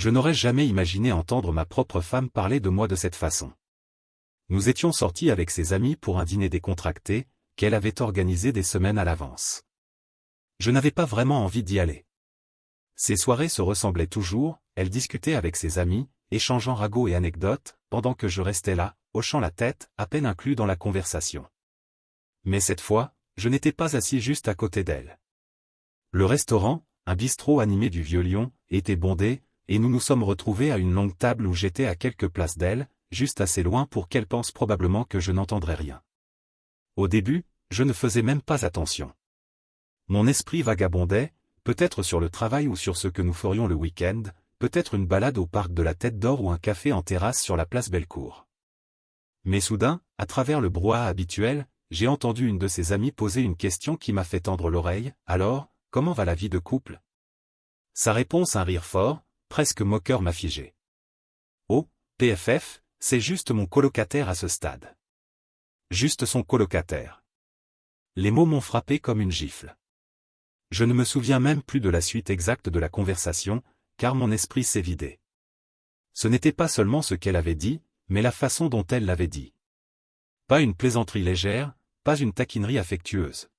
Je n'aurais jamais imaginé entendre ma propre femme parler de moi de cette façon. Nous étions sortis avec ses amis pour un dîner décontracté, qu'elle avait organisé des semaines à l'avance. Je n'avais pas vraiment envie d'y aller. Ces soirées se ressemblaient toujours, elle discutait avec ses amis, échangeant ragots et anecdotes, pendant que je restais là, hochant la tête, à peine inclus dans la conversation. Mais cette fois, je n'étais pas assis juste à côté d'elle. Le restaurant, un bistrot animé du Vieux Lyon, était bondé, et nous nous sommes retrouvés à une longue table où j'étais à quelques places d'elle, juste assez loin pour qu'elle pense probablement que je n'entendrais rien. Au début, je ne faisais même pas attention. Mon esprit vagabondait, peut-être sur le travail ou sur ce que nous ferions le week-end, peut-être une balade au parc de la Tête d'Or ou un café en terrasse sur la place Bellecour. Mais soudain, à travers le brouhaha habituel, j'ai entendu une de ses amies poser une question qui m'a fait tendre l'oreille. « Alors, comment va la vie de couple ?» Sa réponse, un rire fort, presque moqueur, m'a figé. Oh, PFF, c'est juste mon colocataire à ce stade. Juste son colocataire. Les mots m'ont frappé comme une gifle. Je ne me souviens même plus de la suite exacte de la conversation, car mon esprit s'est vidé. Ce n'était pas seulement ce qu'elle avait dit, mais la façon dont elle l'avait dit. Pas une plaisanterie légère, pas une taquinerie affectueuse.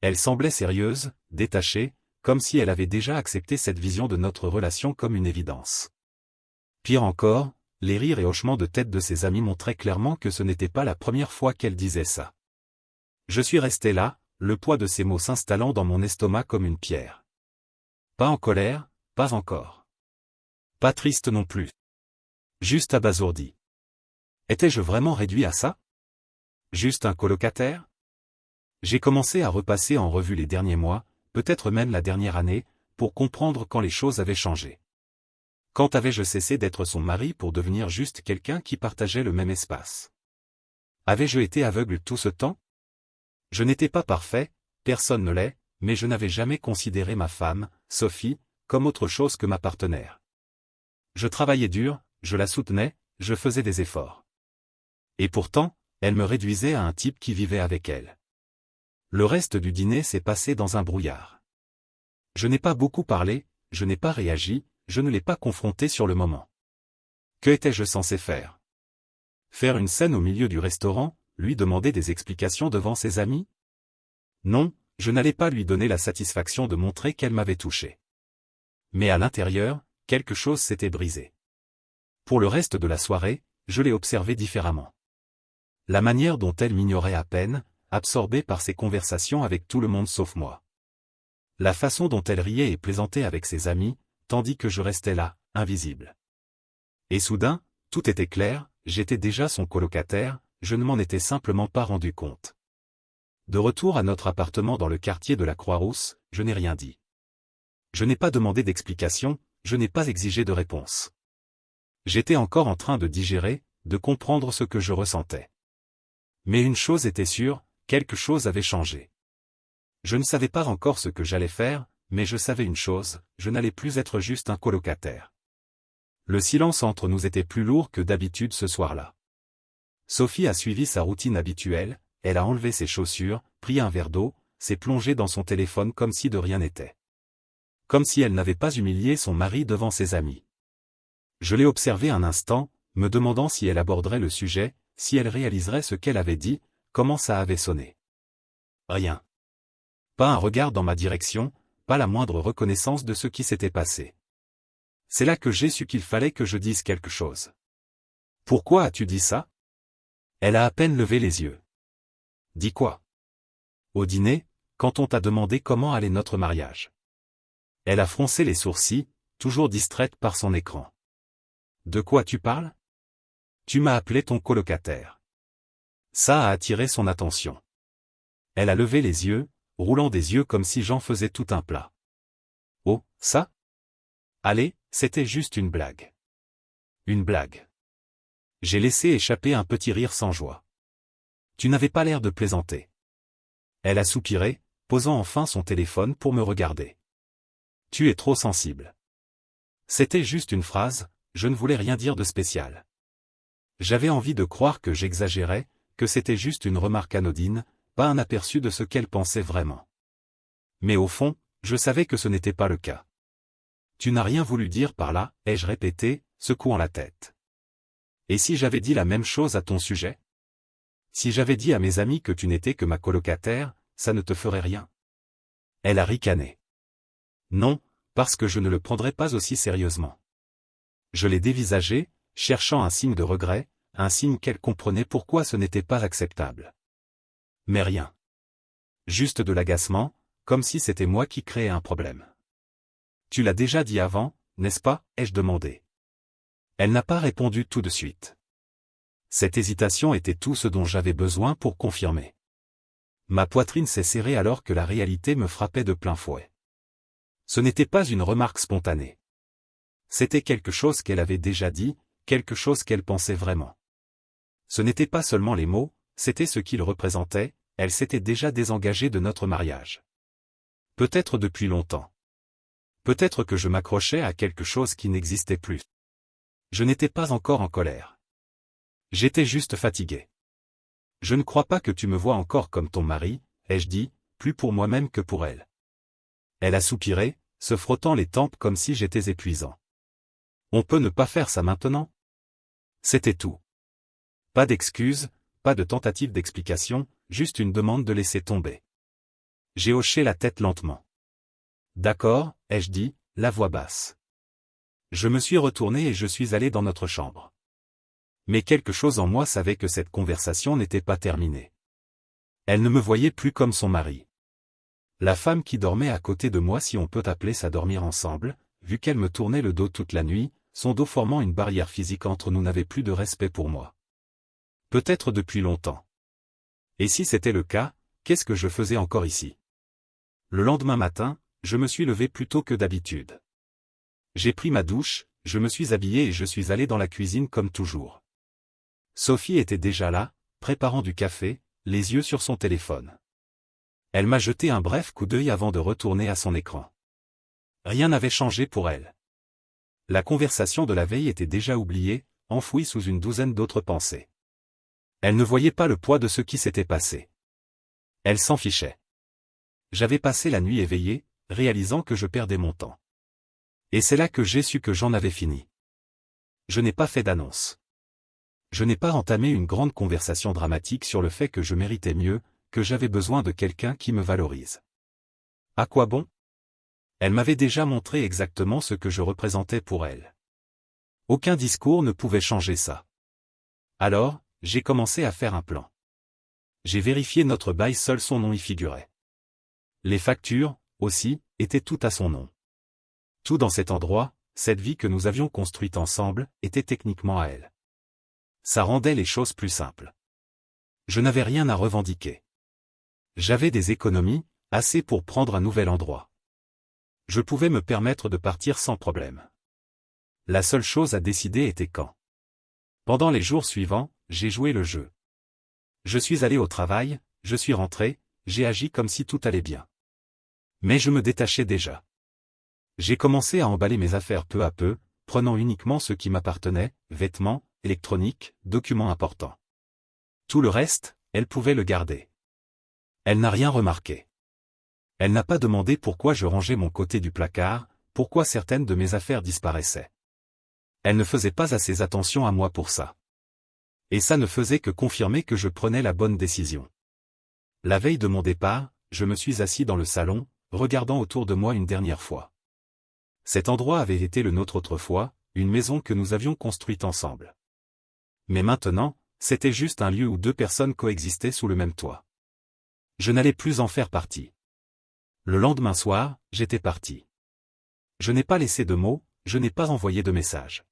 Elle semblait sérieuse, détachée, comme si elle avait déjà accepté cette vision de notre relation comme une évidence. Pire encore, les rires et hochements de tête de ses amis montraient clairement que ce n'était pas la première fois qu'elle disait ça. Je suis resté là, le poids de ces mots s'installant dans mon estomac comme une pierre. Pas en colère, pas encore. Pas triste non plus. Juste abasourdi. Étais-je vraiment réduit à ça? Juste un colocataire? J'ai commencé à repasser en revue les derniers mois, peut-être même la dernière année, pour comprendre quand les choses avaient changé. Quand avais-je cessé d'être son mari pour devenir juste quelqu'un qui partageait le même espace? Avais-je été aveugle tout ce temps? Je n'étais pas parfait, personne ne l'est, mais je n'avais jamais considéré ma femme, Sophie, comme autre chose que ma partenaire. Je travaillais dur, je la soutenais, je faisais des efforts. Et pourtant, elle me réduisait à un type qui vivait avec elle. Le reste du dîner s'est passé dans un brouillard. Je n'ai pas beaucoup parlé, je n'ai pas réagi, je ne l'ai pas confronté sur le moment. Que étais-je censé faire? Faire une scène au milieu du restaurant, lui demander des explications devant ses amis? Non, je n'allais pas lui donner la satisfaction de montrer qu'elle m'avait touché. Mais à l'intérieur, quelque chose s'était brisé. Pour le reste de la soirée, je l'ai observée différemment. La manière dont elle m'ignorait à peine, absorbée par ses conversations avec tout le monde sauf moi. La façon dont elle riait et plaisantait avec ses amis, tandis que je restais là, invisible. Et soudain, tout était clair, j'étais déjà son colocataire, je ne m'en étais simplement pas rendu compte. De retour à notre appartement dans le quartier de la Croix-Rousse, je n'ai rien dit. Je n'ai pas demandé d'explication, je n'ai pas exigé de réponse. J'étais encore en train de digérer, de comprendre ce que je ressentais. Mais une chose était sûre, quelque chose avait changé. Je ne savais pas encore ce que j'allais faire, mais je savais une chose, je n'allais plus être juste un colocataire. Le silence entre nous était plus lourd que d'habitude ce soir-là. Sophie a suivi sa routine habituelle, elle a enlevé ses chaussures, pris un verre d'eau, s'est plongée dans son téléphone comme si de rien n'était. Comme si elle n'avait pas humilié son mari devant ses amis. Je l'ai observée un instant, me demandant si elle aborderait le sujet, si elle réaliserait ce qu'elle avait dit, comment ça avait sonné. Rien. Pas un regard dans ma direction, pas la moindre reconnaissance de ce qui s'était passé. C'est là que j'ai su qu'il fallait que je dise quelque chose. Pourquoi as-tu dit ça? Elle a à peine levé les yeux. Dis quoi? Au dîner, quand on t'a demandé comment allait notre mariage. Elle a froncé les sourcils, toujours distraite par son écran. De quoi tu parles? Tu m'as appelé ton colocataire. Ça a attiré son attention. Elle a levé les yeux, roulant des yeux comme si j'en faisais tout un plat. Oh, ça? Allez, c'était juste une blague. Une blague. J'ai laissé échapper un petit rire sans joie. Tu n'avais pas l'air de plaisanter. Elle a soupiré, posant enfin son téléphone pour me regarder. Tu es trop sensible. C'était juste une phrase, je ne voulais rien dire de spécial. J'avais envie de croire que j'exagérais, que c'était juste une remarque anodine, pas un aperçu de ce qu'elle pensait vraiment. Mais au fond, je savais que ce n'était pas le cas. Tu n'as rien voulu dire par là, ai-je répété, secouant la tête. Et si j'avais dit la même chose à ton sujet? Si j'avais dit à mes amis que tu n'étais que ma colocataire, ça ne te ferait rien. Elle a ricané. Non, parce que je ne le prendrais pas aussi sérieusement. Je l'ai dévisagé, cherchant un signe de regret, un signe qu'elle comprenait pourquoi ce n'était pas acceptable. Mais rien. Juste de l'agacement, comme si c'était moi qui créais un problème. Tu l'as déjà dit avant, n'est-ce pas, ai-je demandé. Elle n'a pas répondu tout de suite. Cette hésitation était tout ce dont j'avais besoin pour confirmer. Ma poitrine s'est serrée alors que la réalité me frappait de plein fouet. Ce n'était pas une remarque spontanée. C'était quelque chose qu'elle avait déjà dit, quelque chose qu'elle pensait vraiment. Ce n'était pas seulement les mots, c'était ce qu'ils représentaient, elle s'était déjà désengagée de notre mariage. Peut-être depuis longtemps. Peut-être que je m'accrochais à quelque chose qui n'existait plus. Je n'étais pas encore en colère. J'étais juste fatigué. Je ne crois pas que tu me vois encore comme ton mari, ai-je dit, plus pour moi-même que pour elle. Elle a soupiré, se frottant les tempes comme si j'étais épuisant. On peut ne pas faire ça maintenant? C'était tout. Pas d'excuses, pas de tentative d'explication, juste une demande de laisser tomber. J'ai hoché la tête lentement. D'accord, ai-je dit, la voix basse. Je me suis retourné et je suis allé dans notre chambre. Mais quelque chose en moi savait que cette conversation n'était pas terminée. Elle ne me voyait plus comme son mari. La femme qui dormait à côté de moi, si on peut appeler ça dormir ensemble, vu qu'elle me tournait le dos toute la nuit, son dos formant une barrière physique entre nous, n'avait plus de respect pour moi. Peut-être depuis longtemps. Et si c'était le cas, qu'est-ce que je faisais encore ici? Le lendemain matin, je me suis levé plus tôt que d'habitude. J'ai pris ma douche, je me suis habillé et je suis allé dans la cuisine comme toujours. Sophie était déjà là, préparant du café, les yeux sur son téléphone. Elle m'a jeté un bref coup d'œil avant de retourner à son écran. Rien n'avait changé pour elle. La conversation de la veille était déjà oubliée, enfouie sous une douzaine d'autres pensées. Elle ne voyait pas le poids de ce qui s'était passé. Elle s'en fichait. J'avais passé la nuit éveillé, réalisant que je perdais mon temps. Et c'est là que j'ai su que j'en avais fini. Je n'ai pas fait d'annonce. Je n'ai pas entamé une grande conversation dramatique sur le fait que je méritais mieux, que j'avais besoin de quelqu'un qui me valorise. À quoi bon? Elle m'avait déjà montré exactement ce que je représentais pour elle. Aucun discours ne pouvait changer ça. Alors, j'ai commencé à faire un plan. J'ai vérifié notre bail, seul son nom y figurait. Les factures, aussi, étaient toutes à son nom. Tout dans cet endroit, cette vie que nous avions construite ensemble, était techniquement à elle. Ça rendait les choses plus simples. Je n'avais rien à revendiquer. J'avais des économies, assez pour prendre un nouvel endroit. Je pouvais me permettre de partir sans problème. La seule chose à décider était quand. Pendant les jours suivants, j'ai joué le jeu. Je suis allé au travail, je suis rentré, j'ai agi comme si tout allait bien. Mais je me détachais déjà. J'ai commencé à emballer mes affaires peu à peu, prenant uniquement ce qui m'appartenait, vêtements, électronique, documents importants. Tout le reste, elle pouvait le garder. Elle n'a rien remarqué. Elle n'a pas demandé pourquoi je rangeais mon côté du placard, pourquoi certaines de mes affaires disparaissaient. Elle ne faisait pas assez attention à moi pour ça. Et ça ne faisait que confirmer que je prenais la bonne décision. La veille de mon départ, je me suis assis dans le salon, regardant autour de moi une dernière fois. Cet endroit avait été le nôtre autrefois, une maison que nous avions construite ensemble. Mais maintenant, c'était juste un lieu où deux personnes coexistaient sous le même toit. Je n'allais plus en faire partie. Le lendemain soir, j'étais parti. Je n'ai pas laissé de mots, je n'ai pas envoyé de message.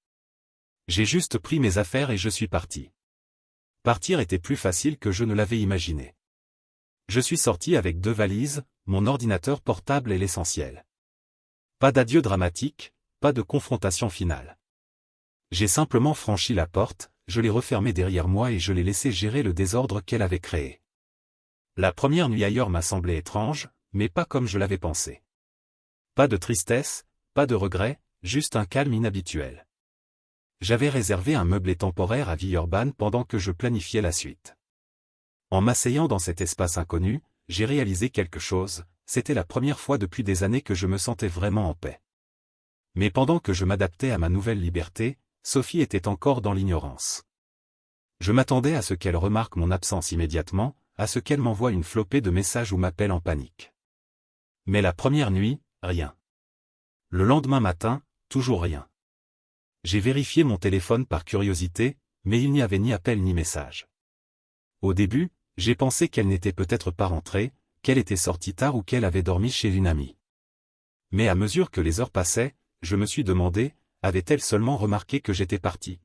J'ai juste pris mes affaires et je suis parti. Partir était plus facile que je ne l'avais imaginé. Je suis sorti avec 2 valises, mon ordinateur portable et l'essentiel. Pas d'adieu dramatique, pas de confrontation finale. J'ai simplement franchi la porte, je l'ai refermée derrière moi et je l'ai laissé gérer le désordre qu'elle avait créé. La première nuit ailleurs m'a semblé étrange, mais pas comme je l'avais pensé. Pas de tristesse, pas de regret, juste un calme inhabituel. J'avais réservé un meublé temporaire à Villeurbanne pendant que je planifiais la suite. En m'asseyant dans cet espace inconnu, j'ai réalisé quelque chose, c'était la première fois depuis des années que je me sentais vraiment en paix. Mais pendant que je m'adaptais à ma nouvelle liberté, Sophie était encore dans l'ignorance. Je m'attendais à ce qu'elle remarque mon absence immédiatement, à ce qu'elle m'envoie une flopée de messages ou m'appelle en panique. Mais la première nuit, rien. Le lendemain matin, toujours rien. J'ai vérifié mon téléphone par curiosité, mais il n'y avait ni appel ni message. Au début, j'ai pensé qu'elle n'était peut-être pas rentrée, qu'elle était sortie tard ou qu'elle avait dormi chez une amie. Mais à mesure que les heures passaient, je me suis demandé, avait-elle seulement remarqué que j'étais parti?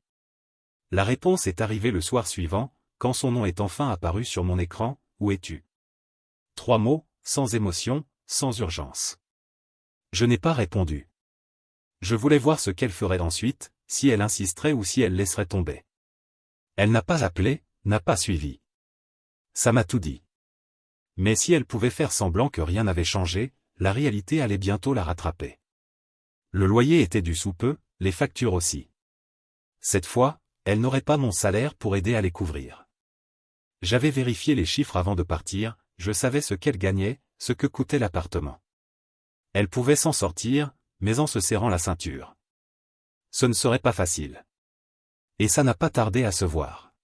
La réponse est arrivée le soir suivant, quand son nom est enfin apparu sur mon écran, « Où es-tu » 3 mots, sans émotion, sans urgence. Je n'ai pas répondu. Je voulais voir ce qu'elle ferait ensuite, si elle insisterait ou si elle laisserait tomber. Elle n'a pas appelé, n'a pas suivi. Ça m'a tout dit. Mais si elle pouvait faire semblant que rien n'avait changé, la réalité allait bientôt la rattraper. Le loyer était dû sous peu, les factures aussi. Cette fois, elle n'aurait pas mon salaire pour aider à les couvrir. J'avais vérifié les chiffres avant de partir, je savais ce qu'elle gagnait, ce que coûtait l'appartement. Elle pouvait s'en sortir, mais en se serrant la ceinture. Ce ne serait pas facile. Et ça n'a pas tardé à se voir.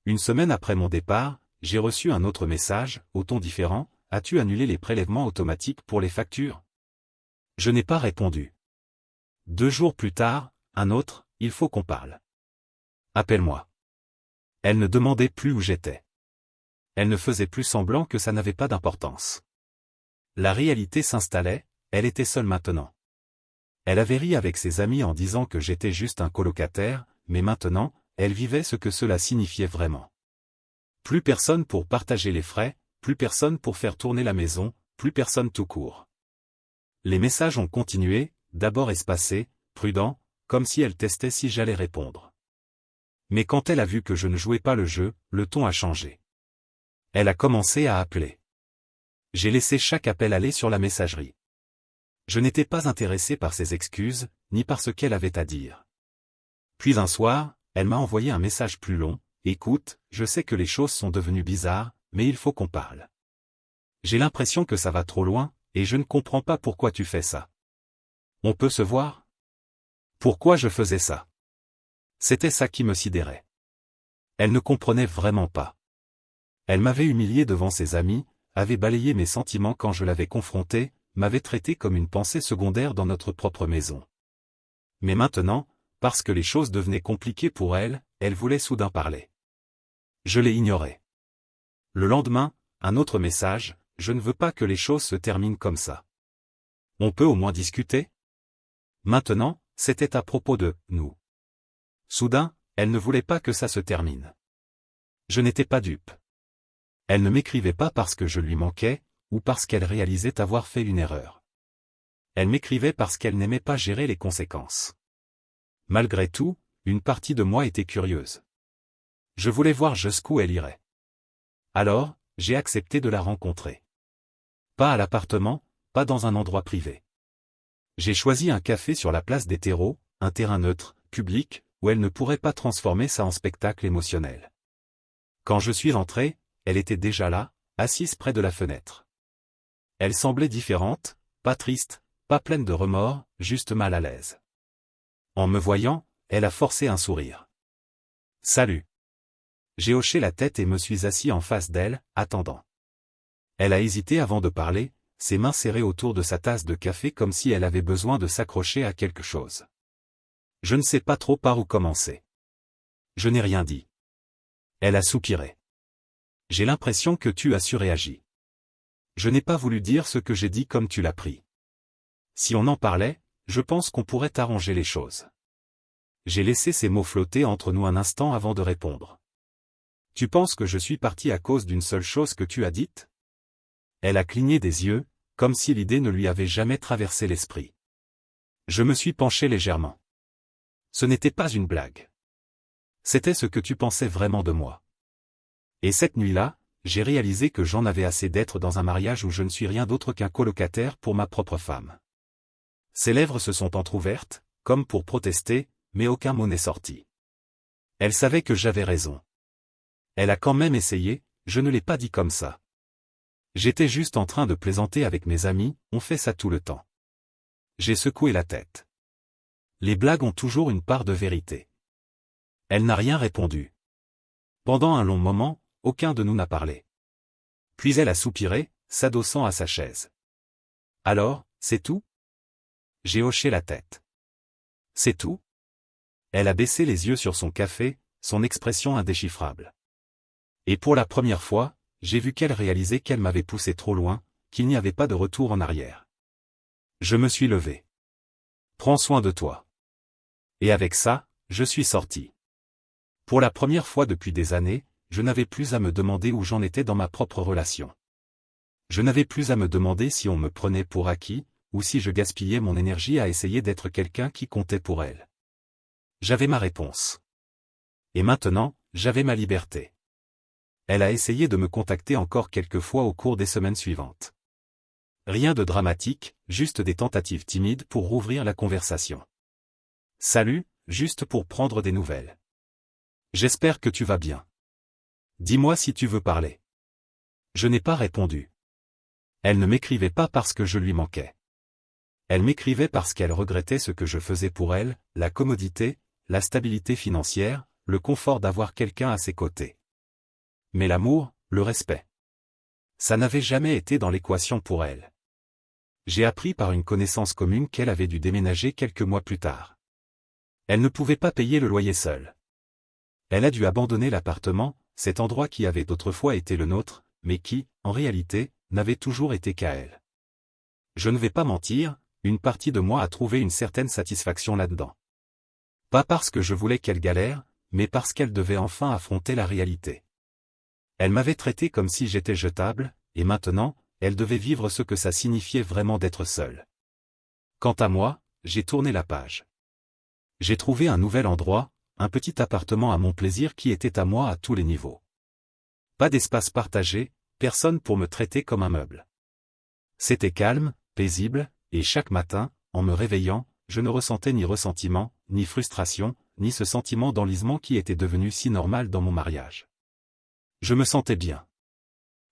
Une semaine après mon départ, j'ai reçu un autre message, au ton différent, « As-tu annulé les prélèvements automatiques pour les factures ?» Je n'ai pas répondu. 2 jours plus tard, un autre, « Il faut qu'on parle. Appelle-moi. » Elle ne demandait plus où j'étais. Elle ne faisait plus semblant que ça n'avait pas d'importance. La réalité s'installait, elle était seule maintenant. Elle avait ri avec ses amis en disant que j'étais juste un colocataire, mais maintenant, elle vivait ce que cela signifiait vraiment. Plus personne pour partager les frais, plus personne pour faire tourner la maison, plus personne tout court. Les messages ont continué, d'abord espacés, prudents, comme si elle testait si j'allais répondre. Mais quand elle a vu que je ne jouais pas le jeu, le ton a changé. Elle a commencé à appeler. J'ai laissé chaque appel aller sur la messagerie. Je n'étais pas intéressé par ses excuses, ni par ce qu'elle avait à dire. Puis un soir, elle m'a envoyé un message plus long, « Écoute, je sais que les choses sont devenues bizarres, mais il faut qu'on parle. J'ai l'impression que ça va trop loin, et je ne comprends pas pourquoi tu fais ça. On peut se voir ? » Pourquoi je faisais ça ? C'était ça qui me sidérait. Elle ne comprenait vraiment pas. Elle m'avait humilié devant ses amis, avait balayé mes sentiments quand je l'avais confrontée, m'avait traité comme une pensée secondaire dans notre propre maison. Mais maintenant, parce que les choses devenaient compliquées pour elle, elle voulait soudain parler. Je l'ai ignoré. Le lendemain, un autre message, « Je ne veux pas que les choses se terminent comme ça. On peut au moins discuter ?» Maintenant, c'était à propos de « nous ». Soudain, elle ne voulait pas que ça se termine. Je n'étais pas dupe. Elle ne m'écrivait pas parce que je lui manquais, ou parce qu'elle réalisait avoir fait une erreur. Elle m'écrivait parce qu'elle n'aimait pas gérer les conséquences. Malgré tout, une partie de moi était curieuse. Je voulais voir jusqu'où elle irait. Alors, j'ai accepté de la rencontrer. Pas à l'appartement, pas dans un endroit privé. J'ai choisi un café sur la place des terreaux, un terrain neutre, public, où elle ne pourrait pas transformer ça en spectacle émotionnel. Quand je suis entré, elle était déjà là, assise près de la fenêtre. Elle semblait différente, pas triste, pas pleine de remords, juste mal à l'aise. En me voyant, elle a forcé un sourire. « Salut !» J'ai hoché la tête et me suis assis en face d'elle, attendant. Elle a hésité avant de parler, ses mains serrées autour de sa tasse de café comme si elle avait besoin de s'accrocher à quelque chose. Je ne sais pas trop par où commencer. Je n'ai rien dit. Elle a soupiré. J'ai l'impression que tu as surréagi. Je n'ai pas voulu dire ce que j'ai dit comme tu l'as pris. Si on en parlait, je pense qu'on pourrait arranger les choses. J'ai laissé ces mots flotter entre nous un instant avant de répondre. Tu penses que je suis parti à cause d'une seule chose que tu as dite ? Elle a cligné des yeux, comme si l'idée ne lui avait jamais traversé l'esprit. Je me suis penché légèrement. Ce n'était pas une blague. C'était ce que tu pensais vraiment de moi. Et cette nuit-là, j'ai réalisé que j'en avais assez d'être dans un mariage où je ne suis rien d'autre qu'un colocataire pour ma propre femme. Ses lèvres se sont entr'ouvertes, comme pour protester, mais aucun mot n'est sorti. Elle savait que j'avais raison. Elle a quand même essayé, je ne l'ai pas dit comme ça. J'étais juste en train de plaisanter avec mes amis, on fait ça tout le temps. J'ai secoué la tête. Les blagues ont toujours une part de vérité. Elle n'a rien répondu. Pendant un long moment, aucun de nous n'a parlé. Puis elle a soupiré, s'adossant à sa chaise. Alors, c'est tout? J'ai hoché la tête. C'est tout? Elle a baissé les yeux sur son café, son expression indéchiffrable. Et pour la première fois, j'ai vu qu'elle réalisait qu'elle m'avait poussé trop loin, qu'il n'y avait pas de retour en arrière. Je me suis levé. Prends soin de toi. Et avec ça, je suis sorti. Pour la première fois depuis des années, je n'avais plus à me demander où j'en étais dans ma propre relation. Je n'avais plus à me demander si on me prenait pour acquis, ou si je gaspillais mon énergie à essayer d'être quelqu'un qui comptait pour elle. J'avais ma réponse. Et maintenant, j'avais ma liberté. Elle a essayé de me contacter encore quelques fois au cours des semaines suivantes. Rien de dramatique, juste des tentatives timides pour rouvrir la conversation. Salut, juste pour prendre des nouvelles. J'espère que tu vas bien. Dis-moi si tu veux parler. Je n'ai pas répondu. Elle ne m'écrivait pas parce que je lui manquais. Elle m'écrivait parce qu'elle regrettait ce que je faisais pour elle, la commodité, la stabilité financière, le confort d'avoir quelqu'un à ses côtés. Mais l'amour, le respect. Ça n'avait jamais été dans l'équation pour elle. J'ai appris par une connaissance commune qu'elle avait dû déménager quelques mois plus tard. Elle ne pouvait pas payer le loyer seule. Elle a dû abandonner l'appartement, cet endroit qui avait autrefois été le nôtre, mais qui, en réalité, n'avait toujours été qu'à elle. Je ne vais pas mentir, une partie de moi a trouvé une certaine satisfaction là-dedans. Pas parce que je voulais qu'elle galère, mais parce qu'elle devait enfin affronter la réalité. Elle m'avait traité comme si j'étais jetable, et maintenant, elle devait vivre ce que ça signifiait vraiment d'être seule. Quant à moi, j'ai tourné la page. J'ai trouvé un nouvel endroit, un petit appartement à mon plaisir qui était à moi à tous les niveaux. Pas d'espace partagé, personne pour me traiter comme un meuble. C'était calme, paisible, et chaque matin, en me réveillant, je ne ressentais ni ressentiment, ni frustration, ni ce sentiment d'enlisement qui était devenu si normal dans mon mariage. Je me sentais bien.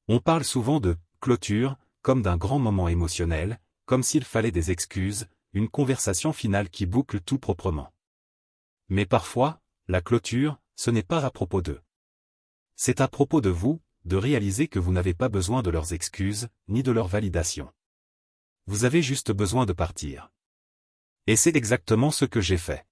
On parle souvent de « clôture », comme d'un grand moment émotionnel, comme s'il fallait des excuses, une conversation finale qui boucle tout proprement. Mais parfois, la clôture, ce n'est pas à propos d'eux. C'est à propos de vous, de réaliser que vous n'avez pas besoin de leurs excuses, ni de leur validation. Vous avez juste besoin de partir. Et c'est exactement ce que j'ai fait.